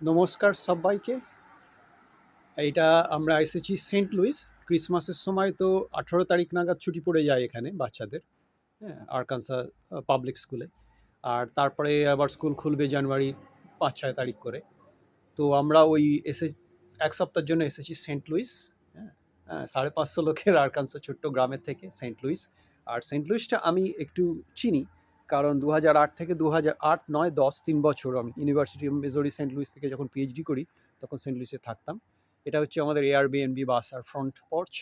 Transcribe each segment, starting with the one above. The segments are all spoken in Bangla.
নমস্কার সবাইকে। এইটা আমরা এসেছি সেন্ট লুইস। ক্রিসমাসের সময় তো 18 তারিখ নাগাদ ছুটি পড়ে যায় এখানে বাচ্চাদের, হ্যাঁ, আরকানসা পাবলিক স্কুলে। আর তারপরে আবার স্কুল খুলবে জানুয়ারি 5-6 তারিখ করে। তো আমরা ওই এসে এক সপ্তাহের জন্য এসেছি সেন্ট লুইস। হ্যাঁ, 550 লোকের আরকানসা ছোট্ট গ্রামের থেকে সেন্ট লুইস। আর সেন্ট লুইসটা আমি একটু চিনি, কারণ 2008 থেকে 2008, 9, 10 3 বছর আমি university of Missouri Saint Louis থেকে যখন পিএইচডি করি তখন সেন্ট লুইসে থাকতাম। এটা হচ্ছে আমাদের এয়ারবিএনবি বাসার ফ্রন্ট পর্চ,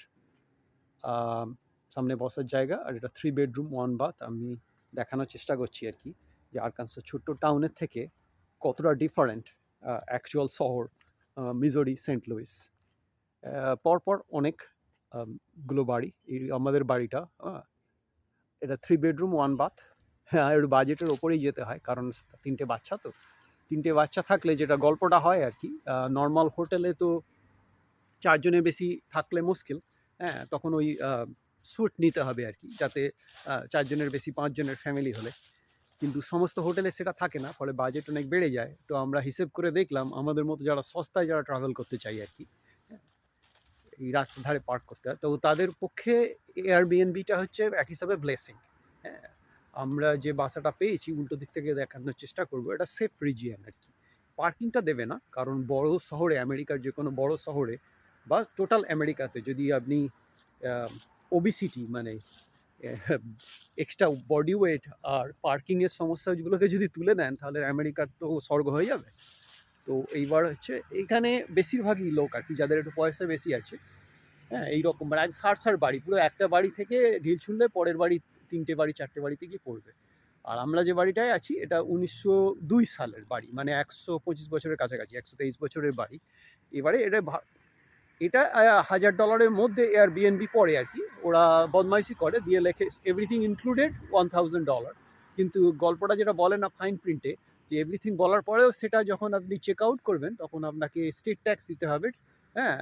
সামনে বসার জায়গা। আর এটা 3 বেডরুম 1 বাথ। আমি দেখানোর চেষ্টা করছি আর কি যে আরকানসা ছোট্ট টাউনের থেকে কতটা ডিফারেন্ট অ্যাকচুয়াল শহর মিজোরি সেন্ট লুইস। পরপর অনেক গুলো বাড়ি। এই আমাদের বাড়িটা, এটা 3 বেডরুম 1 বাথ। হ্যাঁ, একটু বাজেটের ওপরেই যেতে হয়, কারণ 3টে বাচ্চা তো। 3টে বাচ্চা থাকলে যেটা গল্পটা হয় আর কি, নর্মাল হোটেলে তো 4 জনের বেশি থাকলে মুশকিল। হ্যাঁ, তখন ওই স্যুট নিতে হবে আর কি, যাতে 4 জনের বেশি 5 জনের ফ্যামিলি হলে। কিন্তু সমস্ত হোটেলে সেটা থাকে না, ফলে বাজেট অনেক বেড়ে যায়। তো আমরা হিসেব করে দেখলাম আমাদের মতো যারা সস্তায় যারা ট্রাভেল করতে চাই আর কি, হ্যাঁ, এই রাস্তার ধারে পার্ক করতে হয়, তো তাদের পক্ষে এয়ারবিএনবিটা হচ্ছে এক হিসাবে ব্লেসিং। হ্যাঁ, আমরা যে বাসাটা পেয়েছি উল্টো দিক থেকে দেখানোর চেষ্টা করব, এটা সেফ রিজিয়ন আর কি। পার্কিংটা দেবে না, কারণ বড় শহরে, আমেরিকার যে কোনো বড় শহরে বা টোটাল আমেরিকাতে যদি আপনি ওবিসিটি মানে এক্সট্রা বডি ওয়েট আর পার্কিংয়ের সমস্যাগুলোকে যদি তুলে নেন, তাহলে আমেরিকার তো স্বর্গ হয়ে যাবে। তো এইবার হচ্ছে এইখানে বেশিরভাগই লোক আর কি যাদের একটু পয়সা বেশি আছে, হ্যাঁ, এইরকম মানে আজ সার বাড়ি, পুরো একটা বাড়ি থেকে ঢিল ছুঁড়লে পরের বাড়ি 3টে বাড়ি 4টে বাড়িতে গিয়ে পড়বে। আর আমরা যে বাড়িটায় আছি এটা 1902 সালের বাড়ি, মানে 125 বছরের কাছাকাছি, 123 বছরের বাড়ি। এবারে এটা $1000 মধ্যে এয়ারবিএনবি পড়ে আর কি। ওরা বদমাইশি করে, দিয়ে লেখে এভরিথিং ইনক্লুডেড $1000। কিন্তু গল্পটা যেটা বলে না ফাইন প্রিন্টে, যে এভরিথিং বলার পরেও সেটা যখন আপনি চেক আউট করবেন তখন আপনাকে স্টেট ট্যাক্স দিতে হবে, হ্যাঁ,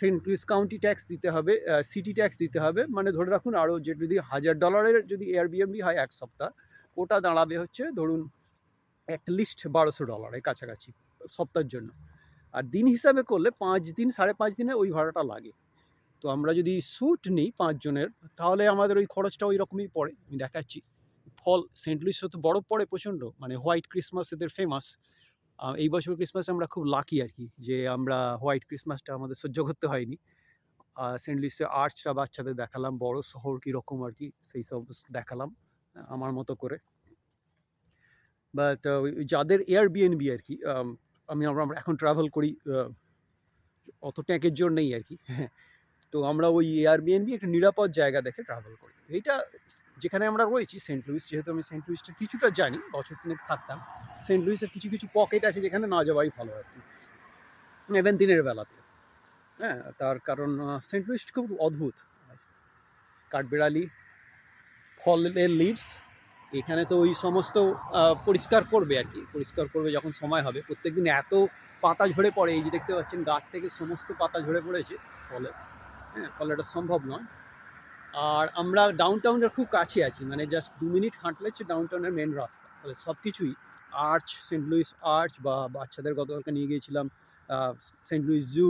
সেন্ট লুইস কাউন্টি ট্যাক্স দিতে হবে, সিটি ট্যাক্স দিতে হবে। মানে ধরে রাখুন আরও যে যদি $1000 যদি এয়ারবিএনবি হয় এক সপ্তাহ, ওটা দাঁড়াবে হচ্ছে ধরুন অ্যাটলিস্ট $1200 কাছাকাছি সপ্তাহের জন্য। আর দিন হিসাবে করলে 5 দিন 5.5 দিনে ওই ভাড়াটা লাগে। তো আমরা যদি স্যুট নিই 5 জনের, তাহলে আমাদের ওই খরচটা ওই রকমই পড়ে। আমি দেখাচ্ছি। সেন্ট লুইসে তো বরফ পড়ে প্রচণ্ড, মানে হোয়াইট ক্রিসমাস এদের ফেমাস। এই বছর ক্রিসমাসে আমরা খুব লাকি আর কি, যে আমরা হোয়াইট ক্রিসমাসটা আমাদের সহ্য করতে হয়নি। সেন্ট লুইসে আর্চটা বাচ্চাদের দেখালাম, বড় শহর কীরকম আর কি সেই সব দেখালাম আমার মতো করে। বাট যাদের এয়ারবিএনবি আর কি, আমরা এখন ট্রাভেল করি, অত ট্যাঁকের জোর নেই আর কি। হ্যাঁ, তো আমরা ওই এয়ারবিএনবি একটা নিরাপদ জায়গা দেখে ট্রাভেল করি। তো এইটা যেখানে আমরা রয়েছি সেন্ট লুইস, যেহেতু আমি সেন্ট লুইসটা কিছুটা জানি, বছর তিনেক থাকতাম। সেন্ট লুইসের কিছু কিছু পকেট আছে যেখানে না যাওয়াই ভালো আর কি, ইভেন দিনের বেলাতে। হ্যাঁ, তার কারণ সেন্ট লুইস খুব অদ্ভুত। কাঠবেড়ালি, ফলের লিভস, এখানে তো ওই সমস্ত পরিষ্কার করবে আর কি, পরিষ্কার করবে যখন সময় হবে। প্রত্যেকদিন এত পাতা ঝরে পড়ে, এই যে দেখতে পাচ্ছেন গাছ থেকে সমস্ত পাতা ঝরে পড়েছে ফলে। হ্যাঁ, ফলে এটা সম্ভব নয়। আর আমরা ডাউন টাউনের খুব কাছে আছি, মানে জাস্ট 2 মিনিট হাঁটলে হচ্ছে ডাউন টাউনের মেন রাস্তা। ফলে সব কিছুই আর্চ, সেন্ট লুইস আর্চ, বা বাচ্চাদের গতকালকে নিয়ে গিয়েছিলাম সেন্ট লুইস জু,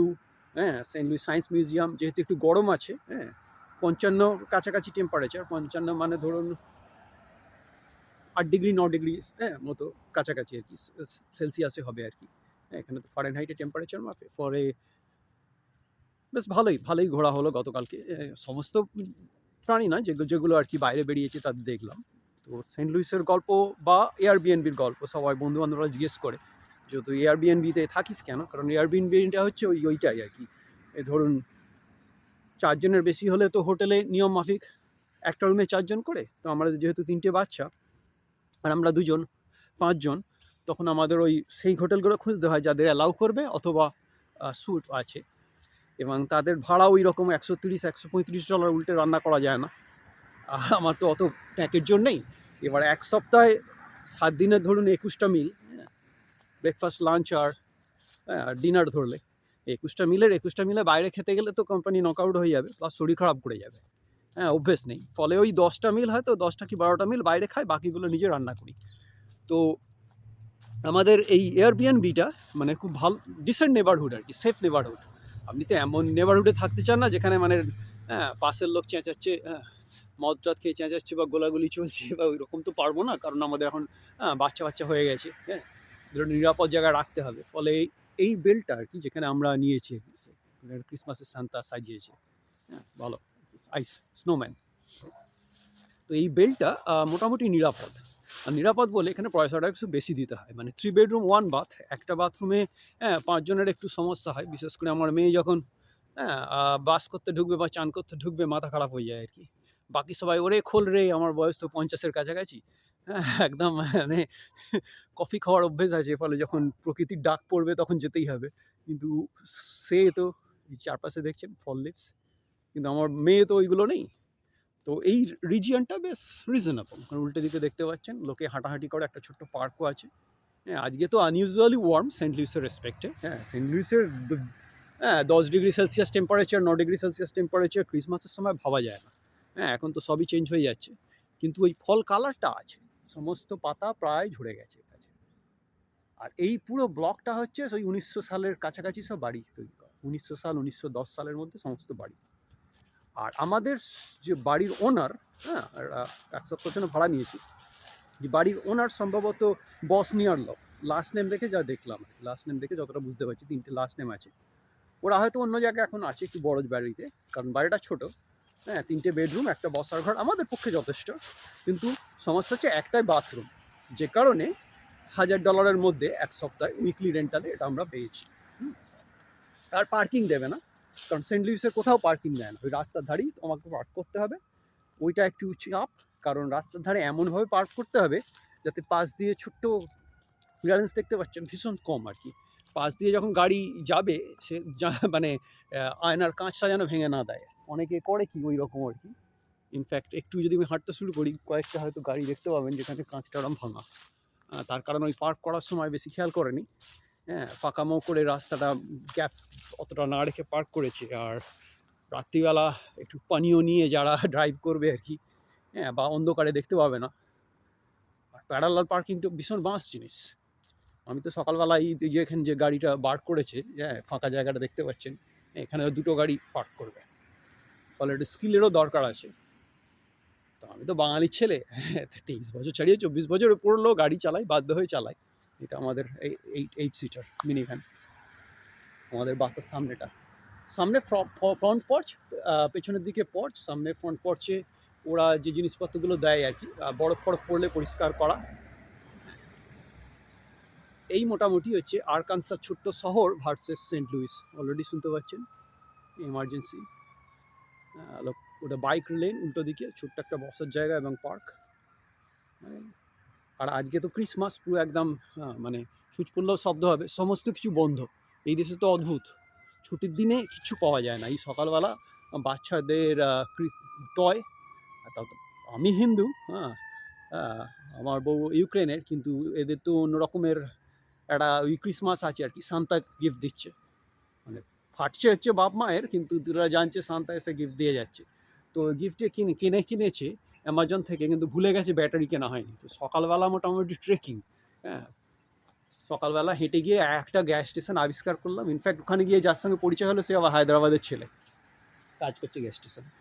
হ্যাঁ, সেন্ট লুইস সায়েন্স মিউজিয়াম। যেহেতু একটু গরম আছে, হ্যাঁ, 55 কাছাকাছি টেম্পারেচার, 55 মানে ধরুন 8 ডিগ্রি 9 ডিগ্রি, হ্যাঁ, মতো কাছাকাছি আর কি, সেলসিয়াসে হবে আর কি। এখানে তো ফারেনহাইটে টেম্পারেচার মাপে। পরে বেশ ভালোই ঘোরা হলো গতকালকে। সমস্ত প্রাণী না, যেগুলো আর কি বাইরে বেরিয়েছে তাদের দেখলাম। তো সেন্ট লুইসের গল্প বা এয়ারবিএনবির গল্প সবাই বন্ধুবান্ধবরা জিজ্ঞেস করে, যেহেতু এয়ারবিএনবিতে থাকিস কেন, কারণ এয়ারবিএনবিটা হচ্ছে ওইটাই আর কি। ধরুন 4 জনের বেশি হলে তো হোটেলে নিয়ম মাফিক একটা রুমে 4 জন করে। তো আমাদের যেহেতু 3টে বাচ্চা আর আমরা 2 জন, 5 জন, তখন আমাদের ওই সেই হোটেলগুলো খুঁজতে হয় যাদের অ্যালাউ করবে অথবা স্যুট আছে, এবং তাদের ভাড়া ওই রকম $130-135 উল্টে রান্না করা যায় না। আর আমার তো অত ট্যাঁকের জোর নেই। এবার এক সপ্তাহে 7 দিনে ধরুন 21টা মিল, ব্রেকফাস্ট লাঞ্চ আর ডিনার ধরলে 21টা মিলে বাইরে খেতে গেলে তো কোম্পানি নকআউট হয়ে যাবে, প্লাস শরীর খারাপ করে যাবে। হ্যাঁ, অভ্যেস নেই। ফলে ওই 10টা মিল হয়তো 10টা কি 12টা মিল বাইরে খাই, বাকিগুলো নিজে রান্না করি। তো আমাদের এই এয়ারবিএনবিটা মানে খুব ভালো ডিসেন্ট নেবারহুড আর কি, সেফ নেবারহুড। আপনি তো এমন নেবারহুডে থাকতে চান না যেখানে মানে পাশের লোক চেঁচাচ্ছে, মদ টদ খেয়ে চেঁচাচ্ছে বা গোলাগুলি চলছে বা ওই রকম তো পারবো না, কারণ আমাদের এখন বাচ্চা বাচ্চা হয়ে গেছে, হ্যাঁ, ধরুন নিরাপদ জায়গায় রাখতে হবে। ফলে এই বেলটা আর কি যেখানে আমরা নিয়েছি, ক্রিসমাসের সান্তা সাজিয়েছে, হ্যাঁ ভালো, আইস স্নোম্যান। তো এই বেলটা মোটামুটি নিরাপদ। আর নিরাপদ বলে এখানে পয়সাটা একটু বেশি দিতে হয়, মানে 3 বেডরুম 1 বাথ, একটা বাথরুমে 5 জনের একটু সমস্যা হয়, বিশেষ করে আমার মেয়ে যখন বাস করতে ঢুকবে বা চান করতে ঢুকবে মাথা খারাপ হয়ে যায় আর কি। বাকি সবাই ওরে খোল রে, আমার বয়স তো 50-এর কাছাকাছি, হ্যাঁ একদম মানে কফি খাওয়ার অভ্যেস আছে, ফলে যখন প্রকৃতির ডাক পড়বে তখন যেতেই হবে। কিন্তু সে তো এই চারপাশে দেখছেন ফল লিভস, কিন্তু আমার মেয়ে তো ওইগুলো নেই। তো এই রিজিয়নটা বেশ রিজনেবল, কারণ উল্টে দিকে দেখতে পাচ্ছেন লোকে হাঁটাহাঁটি করে, একটা ছোট্ট পার্কও আছে। হ্যাঁ আজকে তো আনইউজুয়ালি ওয়ার্ম সেন্ট লুইসের রেসপেক্টে, হ্যাঁ সেন্ট লুইসের 10 degree Celsius temperature, 9 degree Celsius temperature ক্রিসমাসের সময় ভাবা যায় না। হ্যাঁ এখন তো সবই চেঞ্জ হয়ে যাচ্ছে, কিন্তু ওই ফল কালারটা আছে, সমস্ত পাতা প্রায় ঝরে গেছে কাছে। আর এই পুরো ব্লকটা হচ্ছে ওই 1900 সালের কাছাকাছি সব বাড়ি তৈরি করা, 1900 সাল 1910 সালের মধ্যে সমস্ত বাড়ি। আর আমাদের যে বাড়ির ওনার, হ্যাঁ 1 সপ্তাহের জন্য ভাড়া নিয়েছি, যে বাড়ির ওনার সম্ভবত বসনিয়ার লোক, লাস্ট নেম দেখে যা দেখলাম, লাস্ট নেম দেখে যতটা বুঝতে পারছি 3টে লাস্ট নেম আছে। ওরা হয়তো অন্য জায়গায় এখন আছে একটু বড় বাড়িতে, কারণ বাড়িটা ছোট, হ্যাঁ 3টে বেডরুম, একটা বসার ঘর আমাদের পক্ষে যথেষ্ট। কিন্তু সমস্যা হচ্ছে একটাই বাথরুম, যে কারণে $1000 মধ্যে 1 সপ্তাহে উইকলি রেন্টালে এটা আমরা পেয়েছি। আর পার্কিং দেবে না, কারণ সেন্ট লুইসের কোথাও পার্কিং দেয় না, ওই রাস্তার ধারেই আমাকে পার্ক করতে হবে। ওইটা একটু চাপ, কারণ রাস্তার ধারে এমনভাবে পার্ক করতে হবে যাতে পাশ দিয়ে ছোট্ট ক্লিয়ারেন্স দেখতে পাচ্ছেন ভীষণ কম আর কি, পাশ দিয়ে যখন গাড়ি যাবে সে মানে আয়নার কাঁচটা যেন ভেঙে না দেয়। অনেকে করে কি ওই রকম আর কি। ইনফ্যাক্ট একটু যদি আমি হাঁটতে শুরু করি, কয়েকটা হয়তো গাড়ি দেখতে পাবেন যেখানে কাঁচটা ওরম ভাঙা, তার কারণ ওই পার্ক করার সময় বেশি খেয়াল করেনি, হ্যাঁ পাকামো করে রাস্তাটা গ্যাপ অতটা না রেখে পার্ক করেছে। আর রাত্রিবেলা একটু পানীয় নিয়ে যারা ড্রাইভ করবে আর কি, হ্যাঁ বা অন্ধকারে দেখতে পাবে না। আর প্যারালাল পার্কিং তো ভীষণ বাঁশ জিনিস। আমি তো সকালবেলায় যে এখানে যে গাড়িটা বার করেছে, হ্যাঁ ফাঁকা জায়গাটা দেখতে পাচ্ছেন, এখানে 2টো গাড়ি পার্ক করবে, ফলে একটু স্কিলেরও দরকার আছে। তো আমি তো বাঙালি ছেলে, 23 বছর ছাড়িয়ে 24 বছর পড়লো গাড়ি চালাই, বাধ্য হয়ে চালাই। এটা আমাদের 8 সিটার মিনি ভ্যান, আমাদের বাসের সামনেটা, সামনে ফ্রন্ট পর্চ, পেছনের দিকে পর্চ, সামনে ফ্রন্ট পর্চে ওরা যে জিনিসপত্রগুলো দেয় আর কি, বরফ ফরফ পড়লে পরিষ্কার করা। এই মোটামুটি হচ্ছে আরকানসাস ছোট্ট শহর ভার্সেস সেন্ট লুইস। অলরেডি শুনতে পাচ্ছেন এমার্জেন্সি, ওটা বাইক লেন, উল্টো দিকে ছোট্ট একটা বসার জায়গা এবং পার্ক। আর আজকে তো ক্রিসমাস, পুরো একদম মানে সুচ পড়লেও শব্দ হবে, সমস্ত কিছু বন্ধ। এই দেশে তো অদ্ভুত, ছুটির দিনে কিছু পাওয়া যায় না। এই সকালবেলা বাচ্চাদের টয়, তাও তো আমি হিন্দু, হ্যাঁ আমার বউ ইউক্রেনের, কিন্তু এদের তো অন্য রকমের একটা ওই ক্রিসমাস আছে আর কি, সান্তা গিফট দিচ্ছে, মানে ফাটছে হচ্ছে বাপ মায়ের, কিন্তু তোরা জানছে সান্তা এসে গিফট দিয়ে যাচ্ছে। তো গিফটে কিনেছে অ্যামাজন থেকে, কিন্তু ভুলে গেছে ব্যাটারি কেনা হয়নি। তো সকালবেলা মোটামুটি ট্রেকিং, হ্যাঁ সকালবেলা হেঁটে গিয়ে একটা গ্যাস স্টেশন আবিষ্কার করলাম। ইনফ্যাক্ট ওখানে গিয়ে যার সঙ্গে পরিচয় হলো সে আবার হায়দ্রাবাদের ছেলে, কাজ করছে গ্যাস স্টেশনে।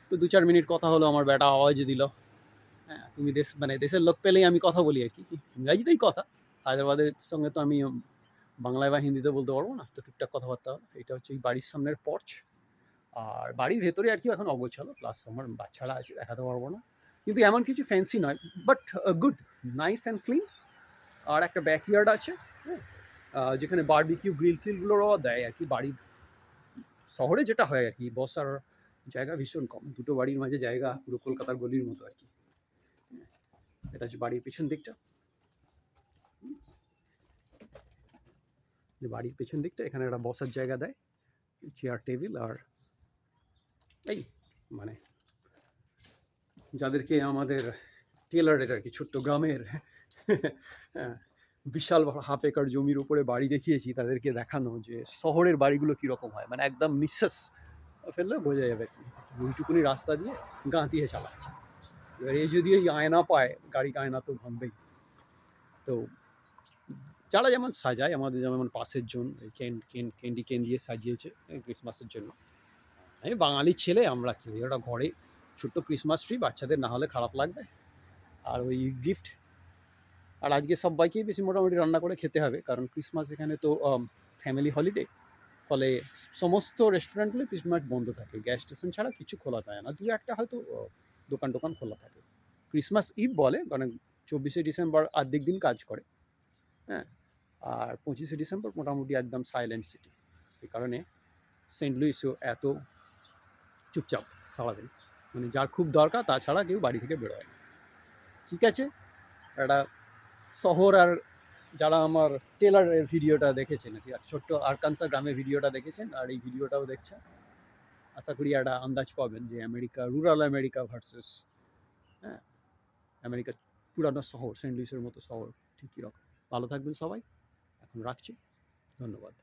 তো 2-4 মিনিট কথা হলো, আমার বেটা আওয়াজ দিল, হ্যাঁ তুমি দেশের লোক পেলেই আমি কথা বলি আর কি, ইংরাজিতেই কথা, হায়দ্রাবাদের সঙ্গে তো আমি বাংলায় বা হিন্দিতে বলতে পারবো না, তো টুকটাক কথাবার্তা হলো। এটা হচ্ছে এই বাড়ির সামনের পর্চ, আর বাড়ির ভেতরে আর কি এখন অগোছালো, প্লাস আমার বাচ্চারা আছে দেখাতে পারবো না, কিন্তু এমন কিছু ফ্যান্সি নয়, but good, nice and clean. আর একটা ব্যাকইয়ার্ড আছে, হ্যাঁ যেখানে বারবিকিউ গ্রিল ফিলগুলোও দেয় আর কি। বাড়ির শহরে যেটা হয় আর কি, বসার জায়গা ভীষণ কম, 2টো বাড়ির মাঝে জায়গা পুরো কলকাতার গলির মতো আর কি। এটা হচ্ছে বাড়ির পেছন দিকটা, যে বাড়ির পেছন দিকটা এখানে একটা বসার জায়গা দেয়, চেয়ার টেবিল। আর এই মানে যাদেরকে আমাদের টেলারের আর কি ছোট্ট গ্রামের বিশাল হাফ একর জমির উপরে বাড়ি দেখিয়েছি, তাদেরকে দেখানো যে শহরের বাড়িগুলো কীরকম হয়, মানে একদম নিঃশ্বাস ফেললে বোঝা যাবে কি ওইটুকুনি রাস্তা দিয়ে গা দিয়ে চালাচ্ছে। এবার এই যদি এই আয়না পায়, গাড়ির আয়না তো ভাঙবেই। তো যারা যেমন সাজায়, আমাদের যেমন পাশের জন ক্যান্ডি কেন দিয়ে সাজিয়েছে ক্রিসমাসের জন্য। আমি বাঙালি ছেলে, আমরা কি ওটা ঘরে ছোট্ট ক্রিসমাস ট্রি, বাচ্চাদের না হলে খারাপ লাগবে। আর ওই গিফট, আর আজকে সব্বাইকেই বেশি মোটামুটি রান্না করে খেতে হবে, কারণ ক্রিসমাস এখানে তো ফ্যামিলি হলিডে। ফলে সমস্ত রেস্টুরেন্টগুলো ক্রিসমাস বন্ধ থাকে, গ্যাস স্টেশন ছাড়া কিছু খোলা থাকে না, দু একটা হয়তো দোকান টোকান খোলা থাকে। ক্রিসমাস ইভ বলে, কারণ 24শে ডিসেম্বর আর্ধেক দিন কাজ করে, হ্যাঁ। আর 25শে ডিসেম্বর মোটামুটি একদম সাইলেন্ট সিটি। সেই কারণে সেন্ট লুইসও এত চুপচাপ সারাদিন, মানে যার খুব দরকার তাছাড়া কেউ বাড়ি থেকে বেরোয় না। ঠিক আছে, একটা শহর, আর যারা আমার টেলারের ভিডিওটা দেখেছেন, আর ছোট্ট আরকানসা গ্রামের ভিডিওটা দেখেছেন আর এই ভিডিওটাও দেখছেন, আশা করি একটা আন্দাজ পাবেন যে আমেরিকা, রুরাল আমেরিকা ভার্সেস, হ্যাঁ, আমেরিকার পুরানো শহর সেন্ট লুইসের মতো শহর ঠিক কীরকম। ভালো থাকবেন সবাই, এখন রাখছি, ধন্যবাদ।